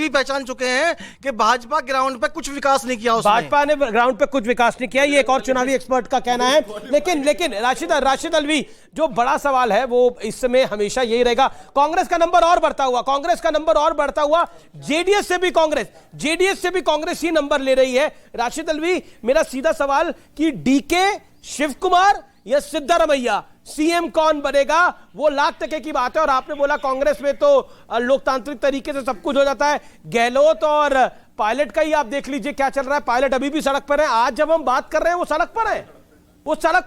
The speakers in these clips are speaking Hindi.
भी पहचान चुके हैं कि भाजपा ग्राउंड पे कुछ विकास नहीं किया, भाजपा ने ग्राउंड पे कुछ विकास नहीं किया, ये एक और चुनावी एक्सपर्ट का कहना है। लेकिन राशिद अलवी, जो बड़ा सवाल है वो इस समय हमेशा यही रहेगा, कांग्रेस का नंबर और बढ़ता हुआ, जेडीएस से भी कांग्रेस ही नंबर ले रही है। राशिद अलवी, मेरा सीधा सवाल कि डीके, शिव कुमार या सिद्धारमैया, सीएम कौन बनेगा वो लाख टके की बात है। और आपने बोला कांग्रेस में तो लोकतांत्रिक तरीके से सब कुछ हो जाता है, गहलोत और पायलट का ही आप देख लीजिए क्या चल रहा है। पायलट अभी भी सड़क पर है, आज जब हम बात कर रहे हैं वो सड़क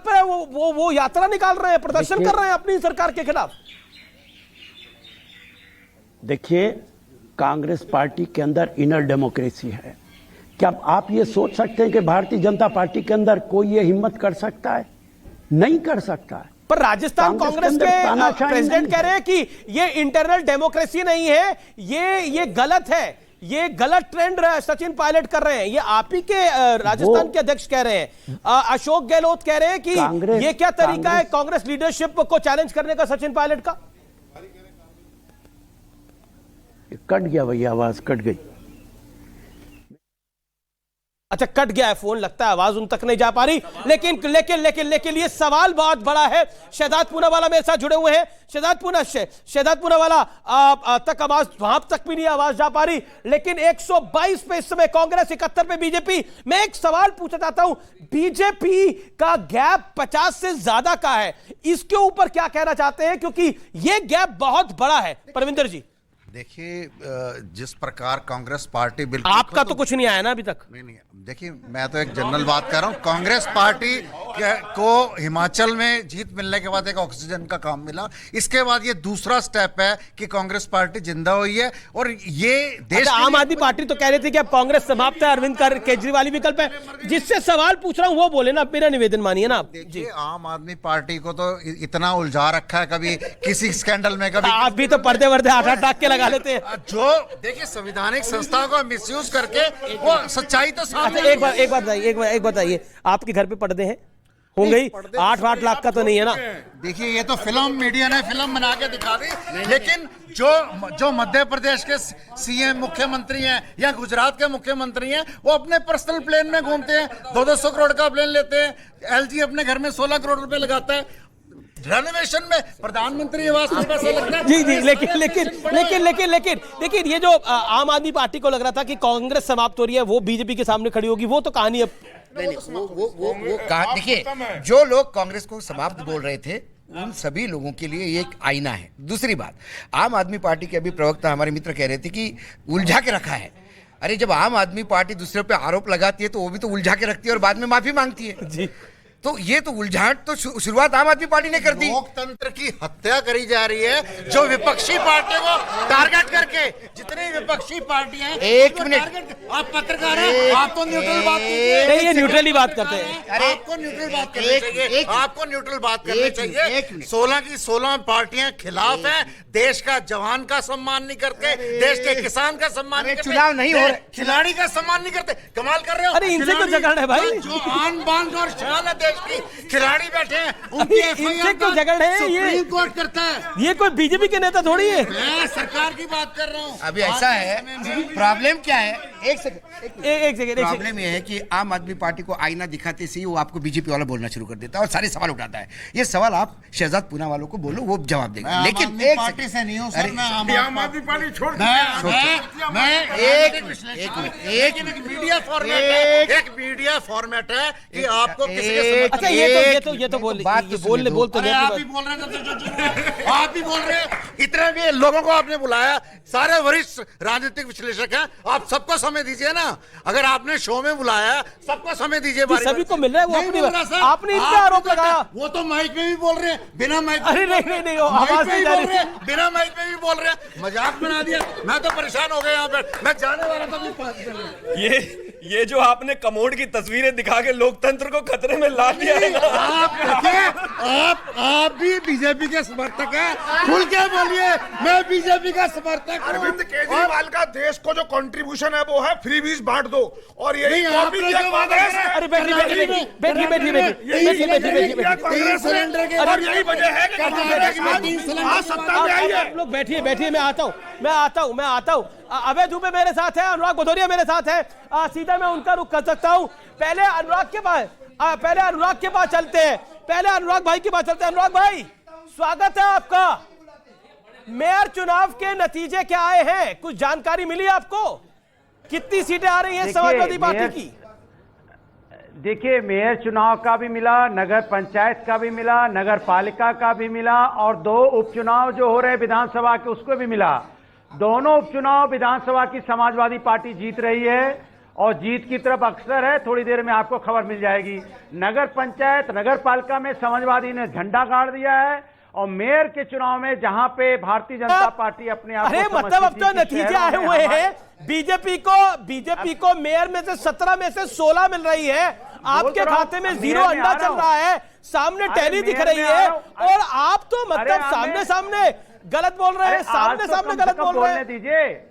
पर है, वो यात्रा निकाल रहे हैं, प्रदर्शन कर रहे हैं अपनी सरकार के खिलाफ। देखिए, कांग्रेस पार्टी के अंदर इनर डेमोक्रेसी है। क्या आप ये सोच सकते हैं कि भारतीय जनता पार्टी के अंदर कोई ये हिम्मत कर सकता है? नहीं कर सकता है। पर राजस्थान कांग्रेस के प्रेसिडेंट कह रहे हैं कि ये इंटरनल डेमोक्रेसी नहीं है, ये गलत है, ये गलत ट्रेंड सचिन पायलट कर रहे हैं, ये आप ही के राजस्थान के अध्यक्ष कह रहे हैं। अशोक गहलोत कह रहे हैं कि ये क्या तरीका है कांग्रेस लीडरशिप को चैलेंज करने का सचिन पायलट का। कट गया भैया, आवाज कट गई। अच्छा, कट गया है फोन, लगता है आवाज उन तक नहीं जा पा रही। लेकिन ये सवाल बहुत बड़ा है। शहजाद पूनावाला मेरे साथ जुड़े हुए हैं। शहजाद पूनावाला तक आवाज, वहां तक भी नहीं आवाज जा पा रही। लेकिन 122 पे इस समय कांग्रेस, 71 पे बीजेपी। मैं एक सवाल पूछना चाहता हूं, बीजेपी का गैप 50 से ज्यादा का है, इसके ऊपर क्या कहना चाहते हैं, क्योंकि यह गैप बहुत बड़ा है। परविंदर जी, देखिए, जिस प्रकार कांग्रेस पार्टी, बिल्कुल आपका तो कुछ नहीं आया ना अभी तक। नहीं, देखिए, मैं तो एक जनरल बात कर रहा हूँ। कांग्रेस पार्टी को हिमाचल में जीत मिलने के बाद एक ऑक्सीजन का काम मिला, इसके बाद ये दूसरा स्टेप है कि कांग्रेस पार्टी जिंदा हुई है। और ये देश, आम आदमी पार्टी तो कह रही थी कि अब कांग्रेस समाप्त है, अरविंद केजरीवाल विकल्प है। जिससे सवाल पूछ रहा हूं वो बोले ना, मेरा निवेदन मानिए ना। देखिए, आम आदमी पार्टी को तो इतना उलझा रखा है, कभी किसी स्कैंडल में, कभी आप भी तो पर्दे वर्दे आठ डाक के लगा लेते हैं। जो देखिए, संवैधानिक संस्थाओं को मिसयूज करके वो सच्चाई तो सामने। एक बताइए, आपके घर पे पर्दे हैं? होंगे ही, 8 लाख का तो नहीं है ना। देखिए, ये तो फिल्म, मीडिया ने फिल्म बना के दिखा दी। लेकिन जो मध्य प्रदेश के सीएम, मुख्यमंत्री हैं या गुजरात के मुख्यमंत्री हैं, वो अपने पर्सनल प्लेन में घूमते हैं, 200 करोड़ का प्लेन लेते हैं। एलजी अपने घर में 16 करोड़ रुपए लगाता है, रेनोवेशन में प्रधानमंत्री आवास में पैसा लगता है। जी, लेकिन ये जो आम आदमी पार्टी को लग रहा था कि कांग्रेस समाप्त हो रही है, वो बीजेपी के सामने खड़ी होगी, वो तो कहानी अब नहीं, वो कहा। देखिए, जो लोग कांग्रेस को समाप्त बोल रहे थे, उन सभी लोगों के लिए ये एक आईना है। दूसरी बात, आम आदमी पार्टी के अभी प्रवक्ता हमारे मित्र कह रहे थे कि उलझा के रखा है। अरे, जब आम आदमी पार्टी दूसरे पे आरोप लगाती है तो वो भी तो उलझा के रखती है और बाद में माफी मांगती है जी। तो ये तो उलझाट तो शुरुआत आम आदमी पार्टी ने कर दी। लोकतंत्र की हत्या करी जा रही है, जो विपक्षी पार्टियों को टारगेट करके। जितनी विपक्षी पार्टियां, एक मिनट, आप पत्रकार हैं, आप तो न्यूट्रल बात कीजिए। नहीं, ये न्यूट्रली बात करते हैं। अरे, आपको न्यूट्रल बात करनी चाहिए, आपको न्यूट्रल बात करनी चाहिए। 16 की 16 पार्टियां खिलाफ हैं, देश का जवान का सम्मान नहीं करते, देश के किसान का सम्मान नहीं करते, चुनाव नहीं हो रहे, खिलाड़ी का सम्मान नहीं करते। कमाल कर रहे हो। अरे, इनसे क्यों झगड़ है भाई? जो आन बान और शान है देश की, खिलाड़ी बैठे हैं, उनकी इनसे क्यों झगड़ है? सुप्रीम कोर्ट करता है। ये कोई बीजेपी के नेता थोड़ी है। मैं सरकार की बात कर रहा हूँ। अभी ऐसा है, प्रॉब्लम क्या है, एक सेकंड, प्रॉब्लम ये है कि आम आदमी पार्टी को आईना दिखाते से ही वो आपको बीजेपी वाला बोलना शुरू कर देता है और सारे सवाल उठाता है। ये सवाल आप शहजाद पूना वालों को बोलो, वो जवाब देंगे। लेकिन एक पार्टी से नहीं हूँ सर, मैं आम आदमी पार्टी छोड़ एक मीडिया फॉर्मेट है कि आपको किसी के। अच्छा, ये तो बोल आप भी बोल रहे हैं, आप भी बोल रहे हैं। इतने भी लोगों को आपने बुलाया, सारे वरिष्ठ राजनीतिक विश्लेषक हैं, आप सबको समय दीजिए ना। अगर आपने शो में बुलाया, सबको समय दीजिए। सभी को मिल रहा है, वो आपने इनका आरोप लगाया। वो तो माइक में भी बोल रहे हैं, बिना माइक। अरे नहीं, आवाज नहीं जा रही, बिना माइक में भी बोल रहे हैं, मजाक बना दिया। मैं तो परेशान हो गया यहाँ पर, मैं जाने वाला था। ये जो आपने कमोड की तस्वीरें दिखा के लोकतंत्र को खतरे में ला दिया है ना। आप भी बीजेपी के समर्थक हैं, खुल के बोलिए, मैं बीजेपी का समर्थक। अरविंद केजरीवाल का देश को जो कंट्रीब्यूशन है वो है फ्री बीज बांट दो, और यही कांग्रेस। अरे बैठिए, और यही वजह है कि सत्ता में आई है। लोग बैठिए, मैं आता हूँ। मैं आता हूं। अभय दुबे मेरे साथ है, अनुराग भदौरिया मेरे साथ है। सीधा मैं उनका रुख कर सकता हूं। पहले अनुराग के पास चलते हैं, पहले अनुराग भाई के पास चलते हैं। अनुराग भाई, स्वागत है आपका। मेयर चुनाव के नतीजे क्या आए हैं, कुछ जानकारी मिली आपको? कितनी सीटें आ रही हैं समाजवादी पार्टी की? देखिए, मेयर चुनाव का भी मिला, नगर पंचायत का भी मिला, नगर पालिका का भी मिला, और 2 उपचुनाव जो हो रहे हैं विधानसभा के उसको भी मिला। दोनों उपचुनाव विधानसभा की समाजवादी पार्टी जीत रही है और जीत की तरफ अक्सर है। थोड़ी देर में आपको खबर मिल जाएगी। नगर पंचायत, नगर पालिका में समाजवादी ने झंडा गाड़ दिया है, और मेयर के चुनाव में जहां पे भारतीय जनता पार्टी अपने आप अरे मतलब अब तो नतीजे आए हुए हैं। बीजेपी को मेयर में से 17 में से 16 मिल रही है। आपके खाते में 0 अंडा चल रहा है, सामने टैली दिख रही है, और आप तो मतलब सामने गलत बोल रहे हैं, सामने गलत बोल रहे हैं। दीजिए,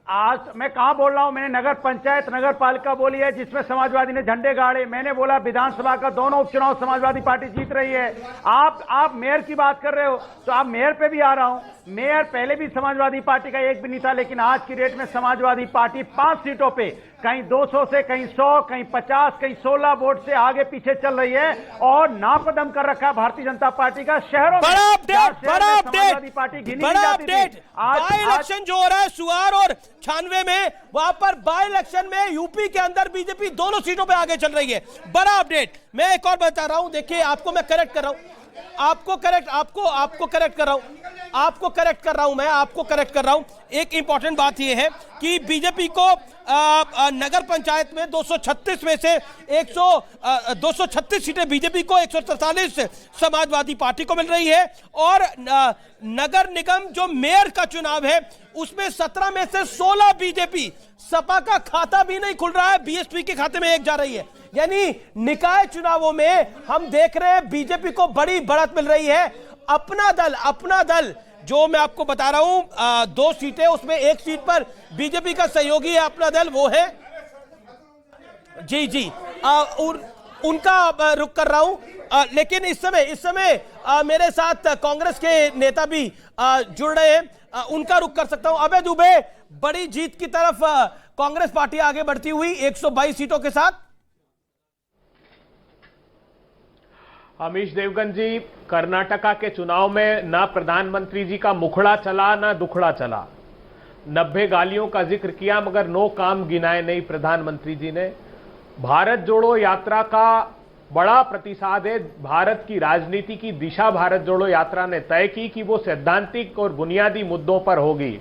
आज मैं कहां बोल रहा हूं? मैंने नगर पंचायत, नगर पालिका बोली है जिसमें समाजवादी ने झंडे गाड़े। मैंने बोला विधानसभा का दोनों उपचुनाव समाजवादी पार्टी जीत रही है। आप मेयर की बात कर रहे हो, तो आप मेयर पे भी आ रहा हूं। मेयर पहले भी समाजवादी पार्टी का एक भी नहीं था, लेकिन आज की डेट में समाजवादी पार्टी 5 सीटों पे कहीं 200 से कहीं 100, कहीं 50, कहीं 16 वोट से आगे पीछे चल रही है, और नापदम कर रखा है भारतीय जनता पार्टी का शहरों में। बड़ा अपडेट आज बाई इलेक्शन जो हो रहा है सुआर और 96 में, वहां पर बाई इलेक्शन में यूपी के अंदर बीजेपी दोनों सीटों पे आगे चल रही है। बड़ा अपडेट। मैं एक और बता रहा हूं, देखिए आपको मैं करेक्ट कर रहा हूं, आपको करेक्ट कर रहा हूं। एक इंपॉर्टेंट बात यह है कि बीजेपी को नगर पंचायत में 236 में से 236 सीटें बीजेपी को, 143 समाजवादी पार्टी को मिल रही है, और नगर निगम जो मेयर का चुनाव है उसमें 17 में से 16 बीजेपी। सपा का खाता भी नहीं खुल रहा है, बीएसपी के खाते में 1 जा रही है। यानी निकाय चुनावों में हम देख रहे हैं बीजेपी को बड़ी बढ़त मिल रही है। अपना दल जो मैं आपको बता रहा हूं, 2 सीटें, उसमें 1 सीट पर बीजेपी का सहयोगी है अपना दल, वो है जी उनका रुख कर रहा हूं। लेकिन इस समय मेरे साथ कांग्रेस के नेता भी जुड़ रहे हैं, उनका रुख कर सकता हूं। अभय दुबे, बड़ी जीत की तरफ कांग्रेस पार्टी आगे बढ़ती हुई 122 सीटों के साथ। अमीश देवगन जी, कर्नाटका के चुनाव में ना प्रधानमंत्री जी का मुखड़ा चला ना दुखड़ा चला। 90 गालियों का जिक्र किया मगर 9 काम गिनाए नहीं प्रधानमंत्री जी ने। भारत जोड़ो यात्रा का बड़ा प्रतिसाद है। भारत की राजनीति की दिशा भारत जोड़ो यात्रा ने तय की कि वो सैद्धांतिक और बुनियादी मुद्दों पर होगी।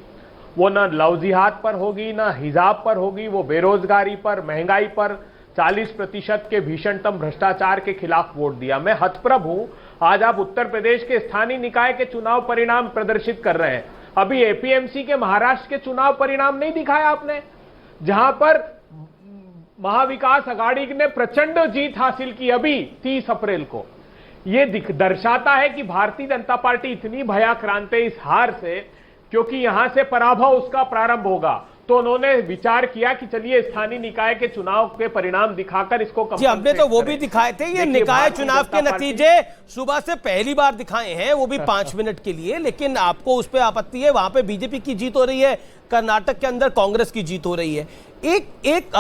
वो ना लव जिहाद पर होगी, ना हिजाब पर होगी, वो बेरोजगारी पर, महंगाई पर, 40% के भीषणतम भ्रष्टाचार के खिलाफ वोट दिया। मैं हतप्रभ हूं, आज आप उत्तर प्रदेश के स्थानीय निकाय के चुनाव परिणाम प्रदर्शित कर रहे हैं। अभी एपीएमसी के महाराष्ट्र के चुनाव परिणाम नहीं दिखाया आपने, जहां पर महाविकास अघाड़ी ने प्रचंड जीत हासिल की अभी 30 अप्रैल को। यह दर्शाता है कि भारतीय जनता पार्टी इतनी भयाक्रांत है इस हार से, क्योंकि यहां से पराभव उसका प्रारंभ होगा। तो उन्होंने विचार किया कि चलिए स्थानीय निकाय के चुनाव के परिणाम दिखाकर इसको जी, हमने तो वो भी दिखाए थे। ये निकाय चुनाव के नतीजे सुबह से पहली बार दिखाए हैं, वो भी 5 मिनट के लिए, लेकिन आपको उस पर आपत्ति है। वहां पे बीजेपी की जीत हो रही है, कर्नाटक के अंदर कांग्रेस की जीत हो रही है। एक